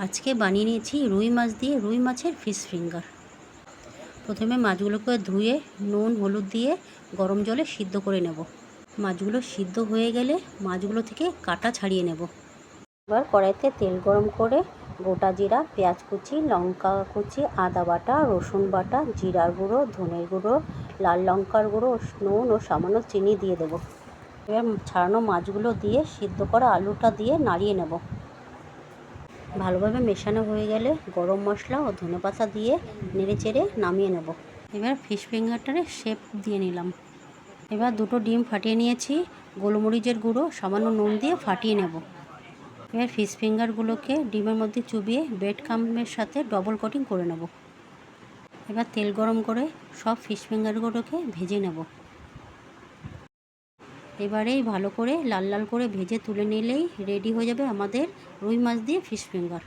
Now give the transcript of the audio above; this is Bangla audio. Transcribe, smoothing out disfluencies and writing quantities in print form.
আজকে বানিয়ে নিয়েছি রুই মাছ দিয়ে রুই মাছের ফিশ ফিঙ্গার। প্রথমে মাছগুলোকে ধুয়ে নুন হলুদ দিয়ে গরম জলে সিদ্ধ করে নেব। মাছগুলো সিদ্ধ হয়ে গেলে মাছগুলো থেকে কাঁটা ছাড়িয়ে নেব। এবার কড়াইতে তেল গরম করে গোটা জিরা, পেঁয়াজ কুচি, লঙ্কা কুচি, আদা বাটা, রসুন বাটা, জিরার গুঁড়ো, ধনের গুঁড়ো, লাল লঙ্কার গুঁড়ো, নুন ও সামান্য চিনি দিয়ে দেব। এবার ছাড়ানো মাছগুলো দিয়ে সিদ্ধ করা আলুটা দিয়ে নাড়িয়ে নেব। ভালোভাবে মেশানো হয়ে গেলে গরম মশলা ও ধনেপাতা দিয়ে নেড়েচেড়ে নামিয়ে নেব। এবার ফিশ ফিঙ্গারটারে শেপ দিয়ে নিলাম। এবার দুটো ডিম ফাটিয়ে নিয়েছি, গোলমরিচের গুঁড়ো সামান্য নুন দিয়ে ফাটিয়ে নেব। এবার ফিশ ফিঙ্গারগুলোকে ডিমের মধ্যে চুবিয়ে ব্রেড ক্রাম্বের সাথে ডবল কোটিং করে নেব। এবার তেল গরম করে সব ফিশ ফিঙ্গারগুলোকে ভেজে নেব। এবারেই ভালো করে লাল লাল করে ভেজে তুলে নিলেই রেডি হয়ে যাবে আমাদের রুই মাছ দিয়ে ফিশ ফিঙ্গার।